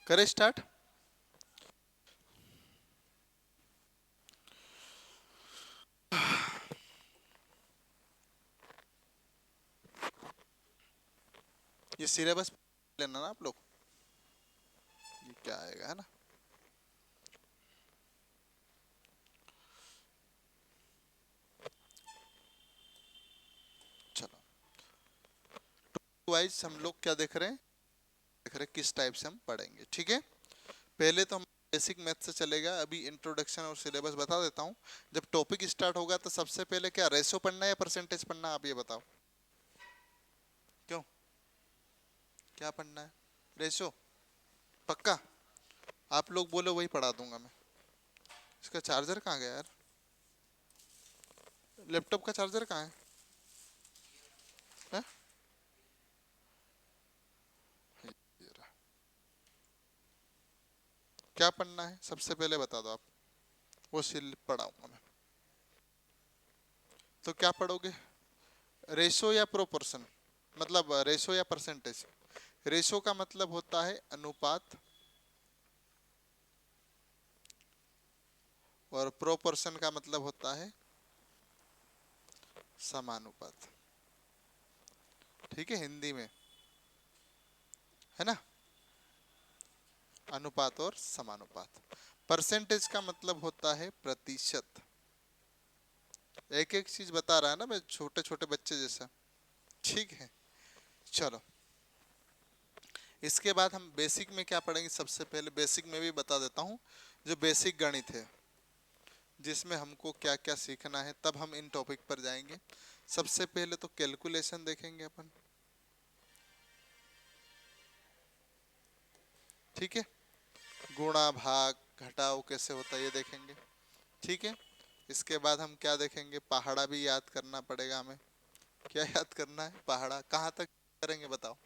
करें स्टार्ट। ये सिलेबस लेना ना आप लोग, ये क्या आएगा है ना। चलो, वाइज हम लोग क्या देख रहे हैं, देख रहे हैं किस टाइप से हम पढ़ेंगे। ठीक है, पहले तो हम बेसिक मैथ से चलेगा। अभी इंट्रोडक्शन और सिलेबस बता देता हूँ। जब टॉपिक स्टार्ट होगा तो सबसे पहले क्या रेशो पढ़ना है या परसेंटेज पढ़ना है, आप ये बताओ। क्यों, क्या पढ़ना है? रेशो पक्का? आप लोग बोलो वही पढ़ा दूंगा मैं। इसका चार्जर कहाँ गया यार? लैपटॉप का चार्जर कहाँ है? ये रहा। क्या पढ़ना है सबसे पहले बता दो आप, वो सिल पढ़ाऊंगा मैं। तो क्या पढ़ोगे, रेशो या प्रोपोर्शन, मतलब रेशो या परसेंटेज। रेशो का मतलब होता है अनुपात, और प्रोपोर्शन का मतलब होता है समानुपात। ठीक है, हिंदी में है ना, अनुपात और समानुपात। परसेंटेज का मतलब होता है प्रतिशत। एक एक चीज बता रहा है ना मैं, छोटे छोटे बच्चे जैसा। ठीक है, चलो। इसके बाद हम बेसिक में क्या पढ़ेंगे, सबसे पहले बेसिक में भी बता देता हूँ। जो बेसिक गणित है, जिसमें हमको क्या क्या सीखना है, तब हम इन टॉपिक पर जाएंगे। सबसे पहले तो कैलकुलेशन देखेंगे अपन। ठीक है, गुणा भाग घटाव कैसे होता है ये देखेंगे। ठीक है, इसके बाद हम क्या देखेंगे, पहाड़ा भी याद करना पड़ेगा हमें। क्या याद करना है, पहाड़ा कहाँ तक करेंगे बताओ।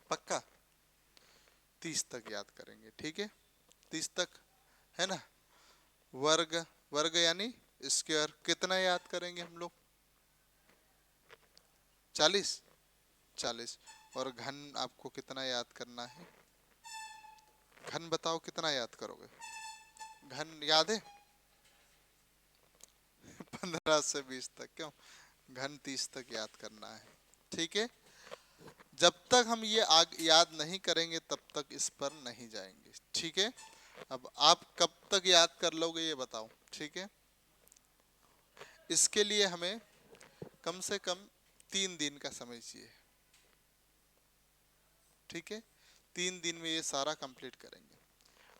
पक्का 30 तक याद करेंगे। ठीक है, 30 तक है ना। वर्ग, वर्ग यानी स्क्वायर कितना याद करेंगे हम लोग, 40। 40। और घन आपको कितना याद करना है, घन बताओ कितना याद करोगे। घन याद है 15 से 20 तक, क्यों, घन 30 तक याद करना है। ठीक है, जब तक हम ये याद नहीं करेंगे तब तक इस पर नहीं जाएंगे। ठीक है, अब आप कब तक याद कर लोगे ये बताओ। ठीक है, इसके लिए हमें कम से कम 3 दिन का समय चाहिए। ठीक है, 3 दिन में ये सारा कंप्लीट करेंगे।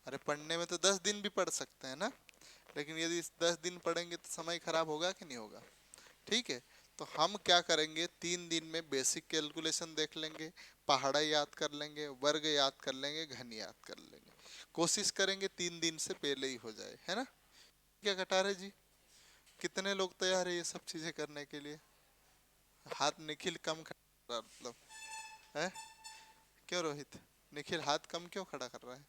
अरे पढ़ने में तो 10 दिन भी पढ़ सकते हैं ना, लेकिन यदि 10 दिन पढ़ेंगे तो समय खराब होगा कि नहीं होगा। ठीक है, तो हम क्या करेंगे, 3 दिन में बेसिक कैलकुलेशन देख लेंगे, पहाड़ा याद कर लेंगे, वर्ग याद कर लेंगे, घन याद कर लेंगे। कोशिश करेंगे 3 दिन से पहले ही हो जाए, है ना। क्या कटारे जी, कितने लोग तैयार है ये सब चीजें करने के लिए? हाथ निखिल कम खड़ा कर रहा, मतलब है, क्यों रोहित, निखिल हाथ कम क्यों खड़ा कर रहा है।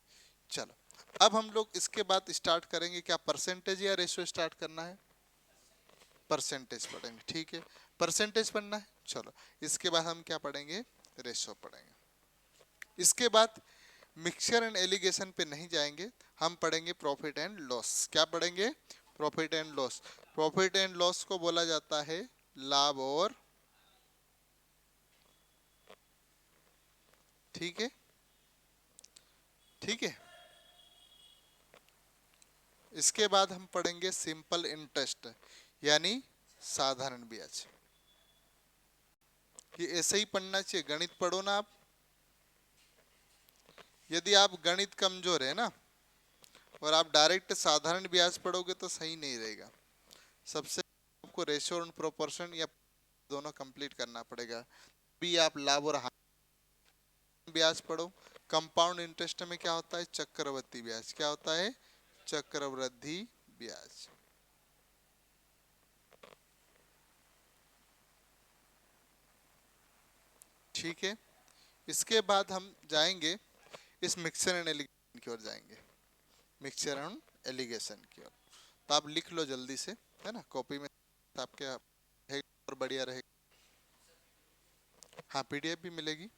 चलो, अब हम लोग इसके बाद स्टार्ट करेंगे, क्या परसेंटेज या रेशियो स्टार्ट करना है, परसेंटेज पढ़ेंगे। ठीक है, परसेंटेज पढ़ना है। चलो, इसके बाद हम क्या पढ़ेंगे, रेशो पढ़ेंगे। इसके बाद मिक्सचर एंड एलिगेशन पे नहीं जाएंगे, हम पढ़ेंगे प्रॉफिट एंड लॉस। क्या पढ़ेंगे, profit and loss. Profit and loss को बोला जाता है लाभ और, ठीक है, ठीक है। इसके बाद हम पढ़ेंगे सिंपल इंटरेस्ट, यानी साधारण ब्याज। ये ऐसे ही पढ़ना चाहिए, गणित पढ़ो ना आप। यदि आप गणित कमजोर है ना, और आप डायरेक्ट साधारण ब्याज पढ़ोगे तो सही नहीं रहेगा। सबसे आपको रेशियो और प्रोपोर्शन या दोनों कंप्लीट करना पड़ेगा, भी आप लाभ और हानि ब्याज पढ़ो। कंपाउंड इंटरेस्ट में क्या होता है, चक्रवृद्धि ब्याज। क्या होता है, चक्रवृद्धि ब्याज। ठीक है, इसके बाद हम जाएंगे इस मिक्सचर एंड एलिगेशन की ओर जाएंगे, मिक्सचर एंड एलिगेशन की ओर। तो आप लिख लो जल्दी से, है ना, कॉपी में आपके है और बढ़िया रहेगा। हाँ, पीडीएफ भी मिलेगी।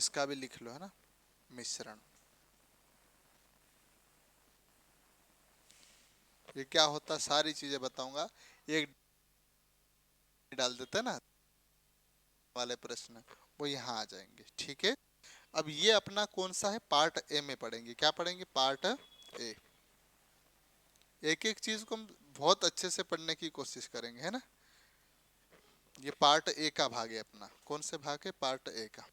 इसका भी लिख लो, है ना, मिश्रण। ये क्या होता है, सारी चीजें बताऊंगा, एक डाल देते हैं ना वाले प्रश्न, वो यहाँ आ जाएंगे, ठीक है। अब ये अपना कौन सा है, पार्ट ए में पढ़ेंगे, क्या पढ़ेंगे, पार्ट ए। एक एक चीज को हम बहुत अच्छे से पढ़ने की कोशिश करेंगे, है ना। ये पार्ट ए का भाग है अपना, कौन से भाग है, पार्ट ए का,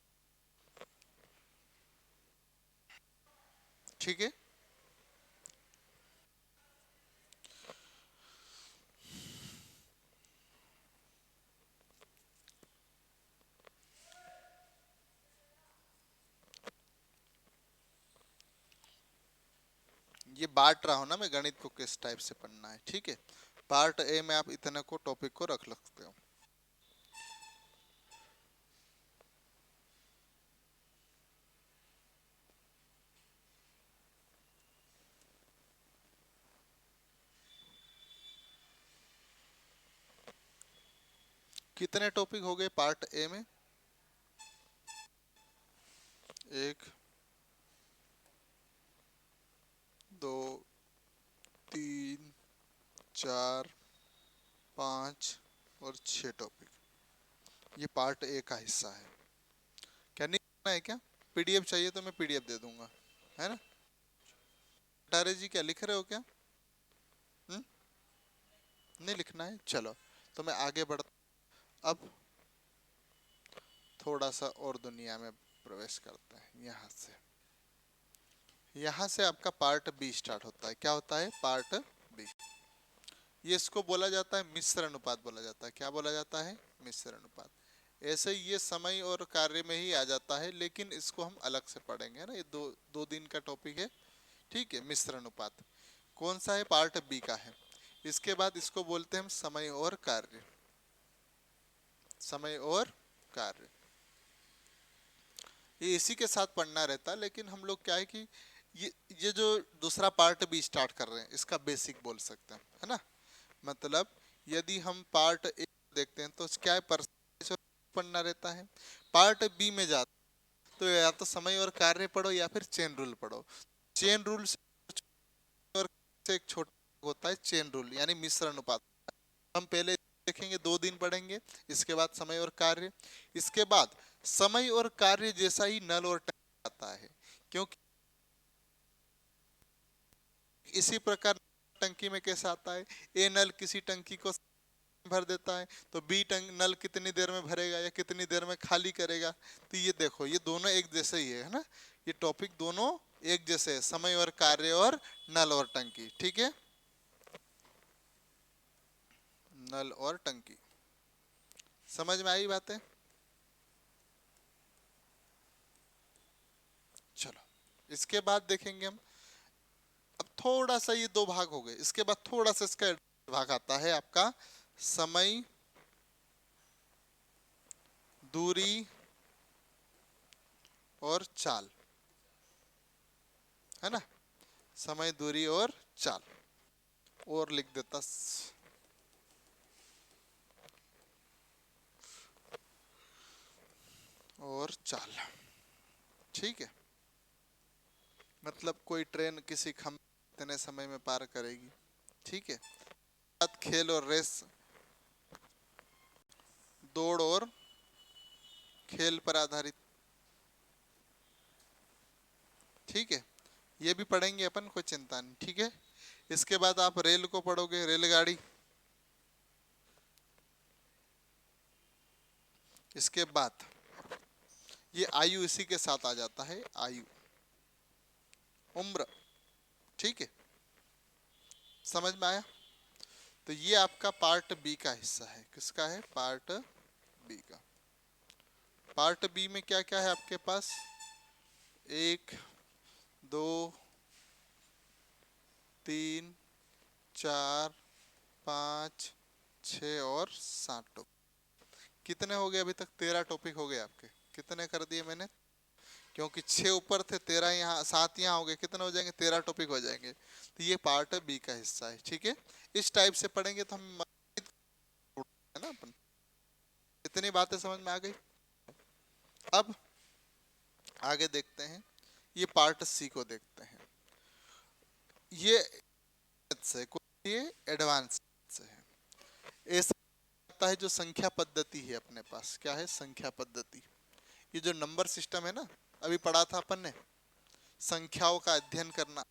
ठीक है। ये बांट रहा हूं ना मैं गणित को किस टाइप से पढ़ना है, ठीक है। पार्ट ए में आप इतने को टॉपिक को रख सकते हो। कितने टॉपिक हो गए पार्ट ए में, एक, दो, तीन, चार, पाँच और 6 टॉपिक, ये पार्ट ए का हिस्सा है। क्या नहीं करना है क्या, पीडीएफ चाहिए तो मैं पीडीएफ दे दूंगा, है ना। अटारे जी क्या लिख रहे हो क्या, हुँ? नहीं लिखना है, चलो तो मैं आगे बढ़, अब थोड़ा सा और दुनिया में प्रवेश करते हैं। यहाँ से आपका पार्ट बी स्टार्ट होता है, क्या होता है, पार्ट बी। ये इसको बोला जाता है मिश्र अनुपात बोला जाता है, क्या बोला जाता है, मिश्र अनुपात। ऐसे ही ये समय और कार्य में ही आ जाता है, लेकिन इसको हम अलग से पढ़ेंगे, है ना, ये दो दो दिन का टॉपिक है, ठीक है। मिश्र अनुपात कौन सा है, पार्ट बी का है। इसके बाद इसको बोलते हैं हम समय और कार्य, समय और कार्य। ये इसी के साथ पढ़ना रहता है, लेकिन हम लोग क्या है कि ये जो दूसरा पार्ट भी स्टार्ट कर रहे हैं, इसका बेसिक बोल सकते हैं, है ना। मतलब यदि हम पार्ट ए देखते हैं तो क्या है, परसेंटेज पढ़ना रहता है। पार्ट बी में जाते तो या तो समय और कार्य पढ़ो या फिर चेन रूल पढ़ो। चेन रूल से एक छोटा होता है चेन रूल, यानी मिश्र अनुपात। हम पहले देखेंगे, 2 दिन पढ़ेंगे, इसके बाद समय और कार्य, इसके बाद समय और कार्य जैसा ही नल और टंकी आता है, क्योंकि इसी प्रकार टंकी में कैसा आता है, ए नल किसी टंकी को भर देता है, तो बी नल कितनी देर में भरेगा या कितनी देर में खाली करेगा। तो ये देखो, ये दोनों एक जैसे ही है ना, ये टॉपिक दोनों एक जैसे है, समय और कार्य और नल और टंकी, ठीक है। नल और टंकी, समझ में आई बातें, चलो इसके बाद देखेंगे हम। अब थोड़ा सा ये 2 भाग हो गए, इसके बाद थोड़ा सा इसका भाग आता है आपका समय, दूरी और चाल, है ना। समय, दूरी और चाल, और लिख देता और चाल, ठीक है। मतलब कोई ट्रेन किसी खंभे इतने समय में पार करेगी, ठीक है। बात खेल और रेस, दौड़ और खेल पर आधारित, ठीक है। ये भी पढ़ेंगे अपन, कोई चिंता नहीं, ठीक है। इसके बाद आप रेल को पढ़ोगे, रेलगाड़ी। इसके बाद ये आयु इसी के साथ आ जाता है, आयु, उम्र, ठीक है। समझ में आया। तो ये आपका पार्ट बी का हिस्सा है, किसका है, पार्ट बी का। पार्ट बी में क्या क्या है आपके पास, 1, 2, 3, 4, 5, 6 और 7 टॉपिक। कितने हो गए अभी तक, 13 टॉपिक हो गए आपके, कितने कर दिए मैंने, क्योंकि 6 ऊपर थे, 13 यहाँ, 7 यहाँ हो गए, कितने हो जाएंगे, 13 टॉपिक हो जाएंगे। तो ये पार्ट बी का हिस्सा है, ठीक है। इस टाइप से पढ़ेंगे तो हम, है ना अपन, इतनी बातें समझ में आ गई। अब आगे देखते हैं, ये पार्ट सी को देखते हैं। ये से ये एडवांस से है। ऐसा लगता है जो संख्या पद्धति है अपने पास, क्या है संख्या पद्धति, ये जो नंबर सिस्टम है ना, अभी पढ़ा था अपन ने, संख्याओं का अध्ययन करना,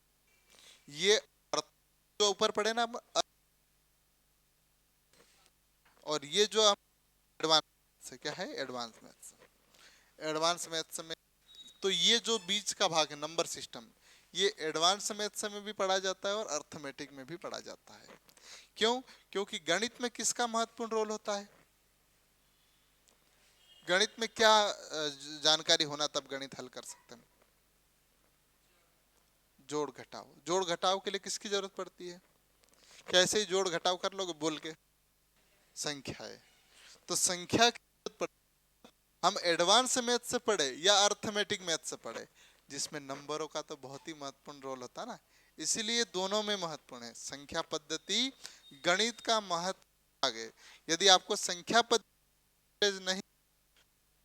ये जो ऊपर पढ़े ना, और ये जो एडवांस से क्या है, एडवांस मैथ्स, एडवांस मैथ्स में तो ये जो बीच का भाग है नंबर सिस्टम, ये एडवांस मैथ्स में भी पढ़ा जाता है और अर्थमेटिक में भी पढ़ा जाता है। क्यों? क्योंकि गणित में किसका महत्वपूर्ण रोल होता है? गणित में क्या जानकारी होना तब गणित हल कर सकते हैं? जोड़ घटाव, जोड़ घटाव के लिए किसकी जरूरत पड़ती है? कैसे ही जोड़ घटाव कर लोगे बोल के? संख्या है, तो संख्या की जरूरत पड़ती है। हम एडवांस मैथ से पढ़े या अर्थमेटिक मैथ से पढ़े, जिसमें नंबरों का तो बहुत ही महत्वपूर्ण रोल होता है ना, इसीलिए दोनों में महत्वपूर्ण है। संख्या पद्धति गणित का महत्व आगे, यदि आपको संख्या पद्धति नहीं,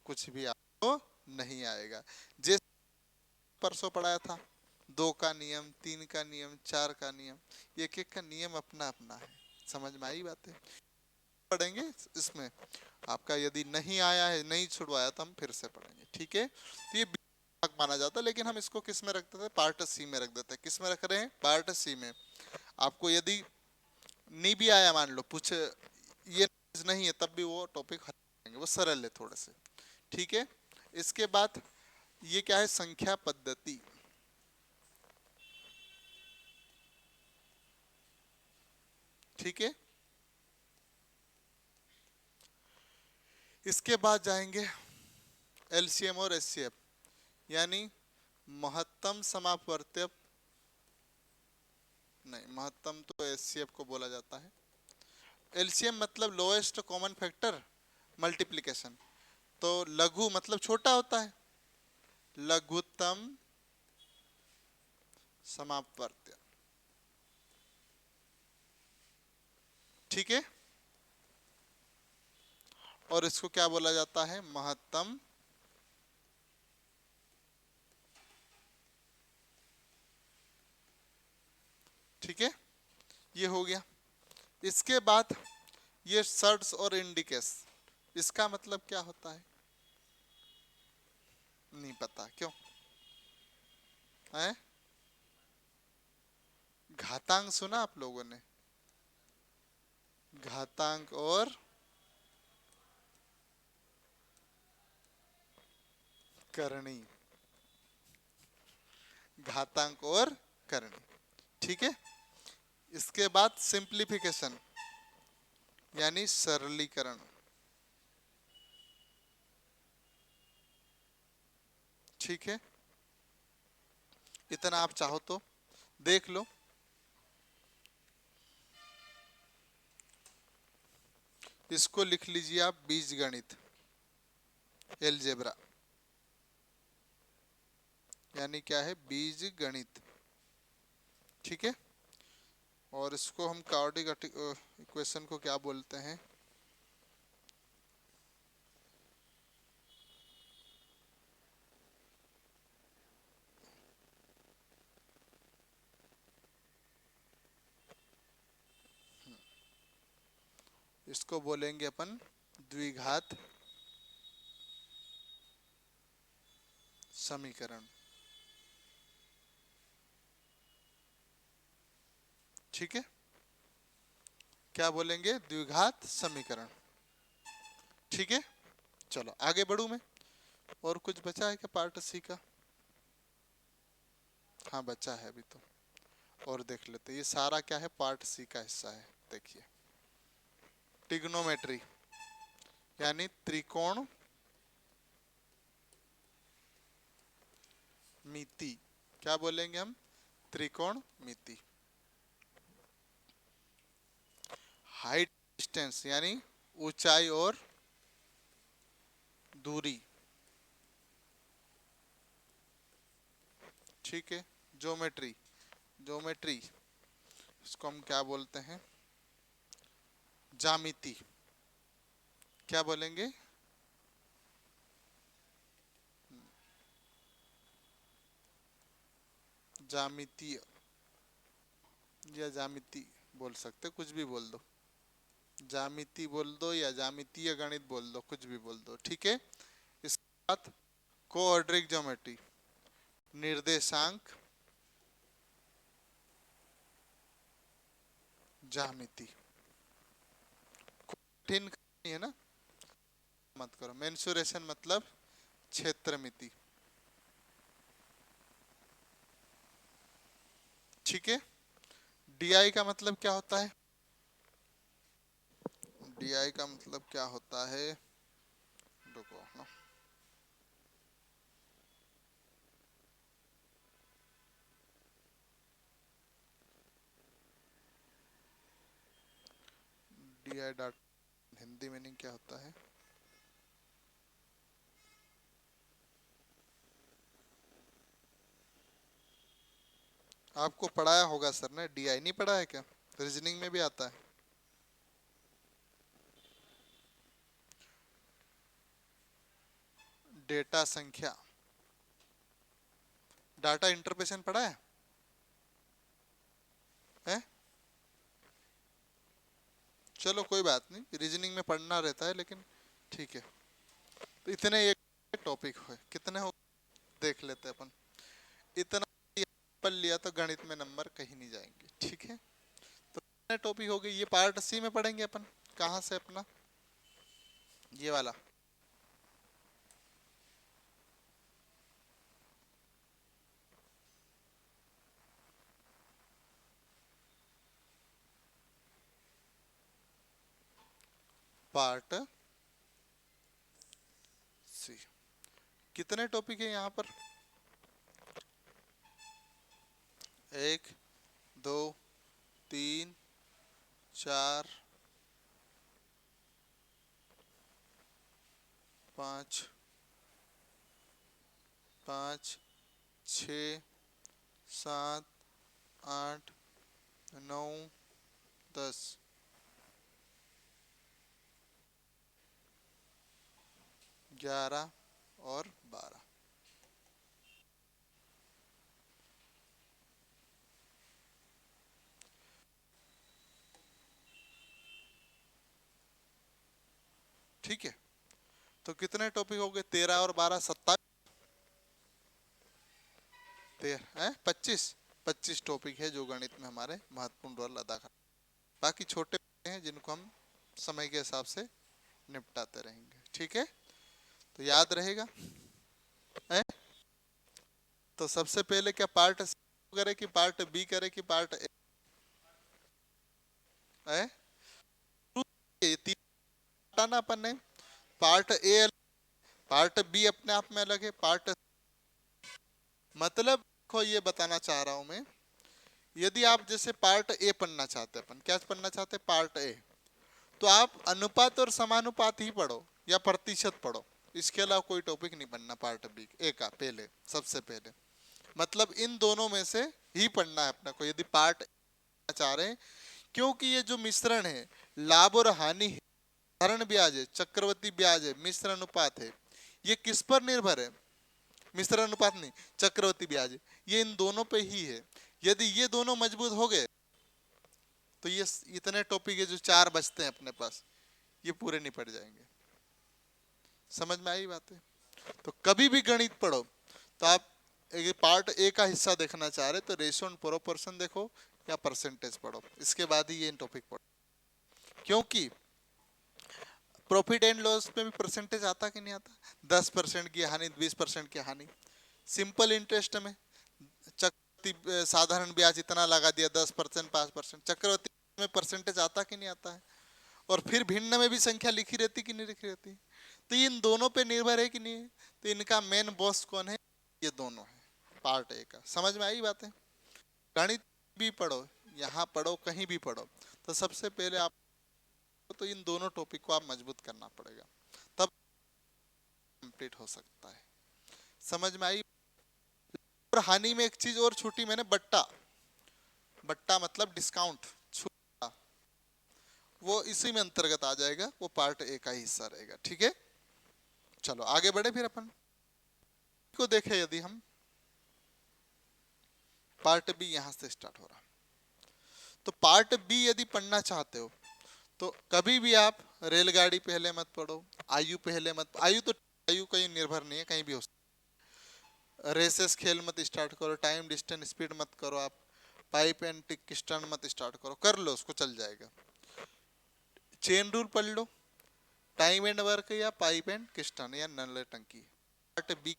कुछ भी आपको नहीं आएगा। जैसे परसों पढ़ाया था, 2 का नियम, 3 का नियम, 4 का नियम, एक एक का नियम अपना अपना है। समझ में आई बात है? पढ़ेंगे इसमें, आपका यदि नहीं आया है, नहीं छुड़वाया, तो हम फिर से पढ़ेंगे, ठीक है? तो ये भाग माना जाता है, लेकिन हम इसको किस में रख देते हैं? पार्ट सी में रख देते हैं। किस में रख रहे हैं? पार्ट सी में। आपको यदि नहीं भी आया, मान लो पूछ ये नहीं है, तब भी वो टॉपिक हल करेंगे, वो सरल है थोड़े से, ठीक है? इसके बाद ये क्या है? संख्या पद्धति, ठीक है? इसके बाद जाएंगे एलसीएम और एचसीएफ, यानी महत्तम समापवर्त्य, नहीं, महत्तम तो एचसीएफ को बोला जाता है। एलसीएम मतलब लोएस्ट कॉमन फैक्टर मल्टीप्लिकेशन, तो लघु मतलब छोटा होता है, लघुत्तम समापवर्त्य, ठीक है? और इसको क्या बोला जाता है? महत्तम, ठीक है? ये हो गया। इसके बाद ये सर्ट्स और इंडिकेस, इसका मतलब क्या होता है? नहीं पता, क्यों है? घातांक सुना आप लोगों ने? घातांक और करणी, घातांक और करणी, ठीक है? इसके बाद सिंप्लीफिकेशन, यानी सरलीकरण, ठीक है? इतना आप चाहो तो देख लो। इसको लिख लीजिए आप बीज गणित, एलजेब्रा, यानी क्या है? बीज गणित, ठीक है? और इसको हम क्वाड्रेटिक इक्वेशन को क्या बोलते हैं? इसको बोलेंगे अपन द्विघात समीकरण, ठीक है? क्या बोलेंगे? द्विघात समीकरण, ठीक है? चलो आगे बढ़ू मैं। और कुछ बचा है क्या पार्ट सी का? हाँ बचा है अभी तो, और देख लेते। ये सारा क्या है? पार्ट सी का हिस्सा है। देखिए, टिग्नोमेट्री, यानी त्रिकोण मिति, क्या बोलेंगे हम? त्रिकोण मिति। हाइट डिस्टेंस, यानी ऊंचाई और दूरी, ठीक है? ज्योमेट्री, ज्योमेट्री इसको हम क्या बोलते हैं? ज्यामिति, क्या बोलेंगे? ज्यामितीय या ज्यामिति बोल सकते, कुछ भी बोल दो, ज्यामिति बोल दो या ज्यामितीय गणित बोल दो, कुछ भी बोल दो, ठीक है। इसके बाद कोऑर्डिनेट ज्योमेट्री, निर्देशांक ज्यामिति, कठिन नहीं है ना, मत करो। मेंसुरेशन मतलब क्षेत्रमिति, ठीक है। डीआई का मतलब क्या होता है, डीआई का मतलब क्या होता है, रुको ना, डीआई डॉट हिंदी मीनिंग क्या होता है, आपको पढ़ाया होगा सर ने, डीआई नहीं पढ़ा है क्या, रीजनिंग में भी आता है। डेटा संख्या, डाटा इंटरप्रेशन पढ़ा है? चलो कोई बात नहीं, रीजनिंग में पढ़ना रहता है, लेकिन ठीक है। तो इतने एक टॉपिक है, कितने हो देख लेते हैं अपन। इतना पढ़ लिया तो गणित में नंबर कहीं नहीं जाएंगे, ठीक है। तो कितने टॉपिक हो गए, ये पार्ट सी में पढ़ेंगे अपन, कहाँ से अपना ये वाला, पार्ट सी। कितने टॉपिक है यहाँ पर, 1 2 3 4 5 5 6 7 8 9 10 11 और 12, ठीक है। तो कितने टॉपिक हो गए, 13 और 12 27, 25 25 टॉपिक है जो गणित में हमारे महत्वपूर्ण रोल अदा कर, बाकी छोटे हैं जिनको हम समय के हिसाब से निपटाते रहेंगे, ठीक है। तो याद रहेगा है? तो सबसे पहले क्या पार्ट करे कि पार्ट बी करे कि पार्ट ए है? ये तीन हटाना अपन ने, पार्ट ए, पार्ट बी अपने आप में अलग है, पार्ट मतलब को ये बताना चाह रहा हूं मैं, यदि आप जैसे पार्ट ए पढ़ना चाहते हैं, अपन क्या पढ़ना चाहते हैं, पार्ट ए, तो आप अनुपात और समानुपात ही पढ़ो या प्रतिशत पढ़ो, इसके अलावा कोई टॉपिक नहीं पढ़ना पार्ट बी ए का पहले, सबसे पहले मतलब इन दोनों में से ही पढ़ना है अपने को, यदि पार्ट चाह रहे हैं। क्योंकि ये जो मिश्रण है, लाभ और हानि है, साधारण ब्याज है, चक्रवर्ती ब्याज है, मिश्र अनुपात है, ये किस पर निर्भर है, मिश्र अनुपात नहीं, चक्रवर्ती ब्याज है, ये इन दोनों पे ही है। यदि ये दोनों मजबूत हो गए तो ये इतने टॉपिक है जो 4 बचते हैं अपने पास, ये पूरे नहीं पड़ जाएंगे। समझ में आई बात है? तो कभी भी गणित पढ़ो तो आप एक पार्ट ए का हिस्सा देखना चाह रहे तो रेशियो एंड प्रोपोर्शन देखो या परसेंटेज पढ़ो, इसके बाद ही ये टॉपिक पढ़ो। क्योंकि प्रॉफिट एंड लॉस में भी परसेंटेज आता कि नहीं आता, 10% की हानि, 20% की हानि, सिंपल इंटरेस्ट में चक्रवर्ती साधारण ब्याज इतना लगा दिया, 10% 5%, चक्रवर्ती में परसेंटेज आता कि नहीं आता है, और फिर भिन्न में भी संख्या लिखी रहती कि नहीं लिखी रहती। तो इन दोनों पे निर्भर है कि नहीं है? तो इनका मेन बॉस कौन है, ये दोनों है पार्ट ए का। समझ में आई बात है? गणित भी पढ़ो, यहाँ पढ़ो, कहीं भी पढ़ो, तो सबसे पहले आप तो इन दोनों टॉपिक को आप मजबूत करना पड़ेगा, तब कंप्लीट हो सकता है। समझ में आई? और हानि में एक चीज और छूटी मैंने, बट्टा, बट्टा मतलब डिस्काउंट छूटा, वो इसी में अंतर्गत आ जाएगा, वो पार्ट ए का ही हिस्सा रहेगा, ठीक है। चलो आगे बढ़े फिर अपन को देखें, यदि हम पार्ट बी यहां से स्टार्ट हो रहा। तो पार्ट बी यदि पढ़ना चाहते हो तो कभी भी आप रेलगाड़ी पहले मत पढ़ो, आयु पहले मत, आयु तो आयु कहीं निर्भर नहीं है, कहीं भी हो सकता। रेसेस खेल मत स्टार्ट करो, टाइम डिस्टेंस स्पीड मत करो, आप पाइप एंड टिक स्टर्न मत स्टार्ट करो, कर लो उसको चल जाएगा। चेन रूल पढ़ लो, टाइम एंड वर्क या पाइप एंड किस्टन या नल टंकी, पार्ट बी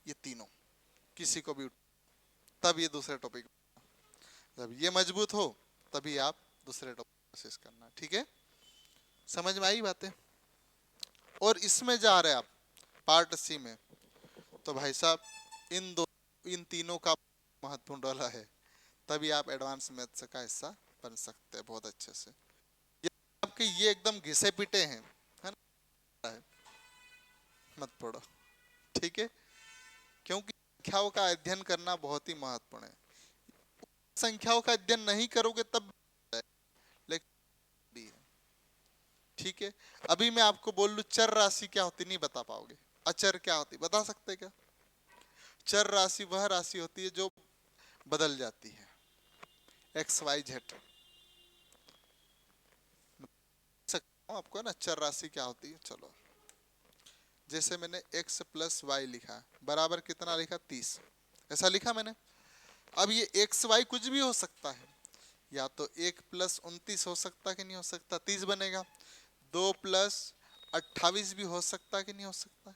ये तीनों किसी को भी, तब ये दूसरे टॉपिक, जब ये मजबूत हो तभी आप दूसरे टॉपिक कोशिश करना। ठीक है, समझ में आई बातें? और इसमें जा रहे आप पार्ट सी में, तो भाई साहब इन तीनों का महत्वपूर्ण रोल है, तभी आप एडवांस मैथ्स का हिस्सा बन सकते हैं बहुत अच्छे से। ये आपके ये एकदम घिसे पिटे हैं, है ना, मत पढ़ो। ठीक है, क्योंकि संख्याओं का अध्ययन करना बहुत ही महत्वपूर्ण है। संख्याओं का अध्ययन नहीं करोगे तब लेकिन, ठीक है, अभी मैं आपको बोल लूं चर राशि क्या होती नहीं बता पाओगे, अचर क्या होती बता सकते क्या? चर राशि वह राशि होती है जो बदल जाती है, एक्स वाई जेड। सकता हूं आपको ना चर राशि क्या होती है। चलो, जैसे मैंने x प्लस वाई लिखा बराबर कितना लिखा 30, ऐसा लिखा मैंने। अब ये एक्स वाई कुछ भी हो सकता है, या तो 1 प्लस 29 हो सकता कि नहीं हो सकता, 30 बनेगा। 2 प्लस 28 भी हो सकता कि नहीं हो सकता।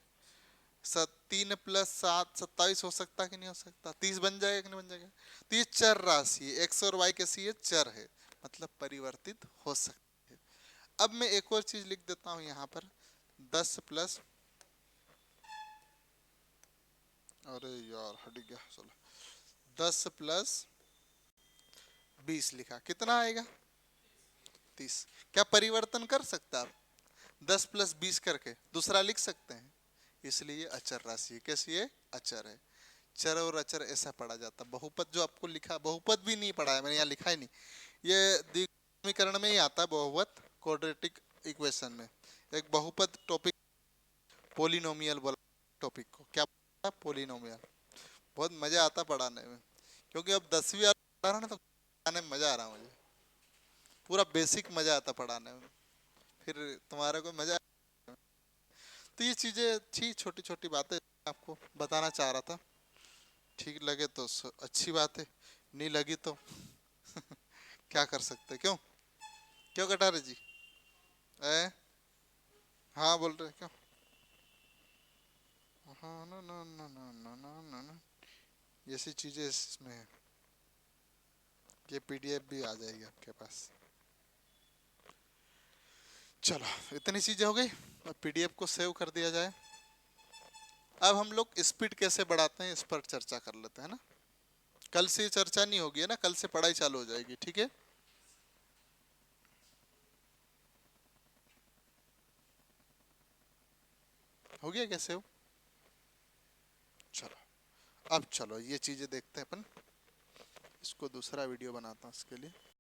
3 प्लस 7 27 हो सकता कि नहीं हो सकता, 30 बन जाएगा कि नहीं बन जाएगा। तो ये चर राशि है, एक्स और वाई कैसी है, चर है, मतलब परिवर्तित हो सकती है। अब मैं एक और चीज लिख देता हूं यहाँ पर, 10 प्लस, अरे यार हट गया, चलो 10 प्लस 20 लिखा, कितना आएगा 30। क्या परिवर्तन कर सकते आप 10 प्लस 20 करके दूसरा लिख सकते हैं, इसलिए अचर राशि कैसी है, अचर है। चर और अचर ऐसा पढ़ा जाता। बहुपद जो आपको लिखा, बहुपद भी नहीं पढ़ा है मैंने, यहाँ लिखा ही नहीं, ये द्विघात में ही आता है बहुपद, क्वाड्रेटिक इक्वेशन में एक बहुपद टॉपिक, पोलिनोमियल बोला टॉपिक को, क्या पोलिनोमियल। बहुत मजा आता पढ़ाने में, क्योंकि अब 10वीं पढ़ा रहा ना तो पढ़ाने में मजा आ रहा मुझे, पूरा बेसिक मजा आता पढ़ाने में, फिर तुम्हारे को मजा। तो ये चीजें थी, छोटी छोटी बातें आपको बताना चाह रहा था। ठीक लगे तो अच्छी बात है, नहीं लगी तो क्या कर सकते। क्यों क्यों कटारे जी, ए हाँ बोल रहे क्यों? हाँ ना ना ना ना ना ना ना ना, ऐसी चीजें इसमें है, ये पीडीएफ भी आ जाएगी आपके पास। चलो इतनी चीजें हो गई, अब पीडीएफ को सेव कर दिया जाए। अब हम लोग स्पीड कैसे बढ़ाते हैं इस पर चर्चा कर लेते हैं ना। कल से चर्चा नहीं होगी है ना, कल से पढ़ाई चालू हो जाएगी। ठीक है, हो गया कैसे हो? चलो अब चलो ये चीजें देखते हैं अपन, इसको दूसरा वीडियो बनाता हूँ इसके लिए।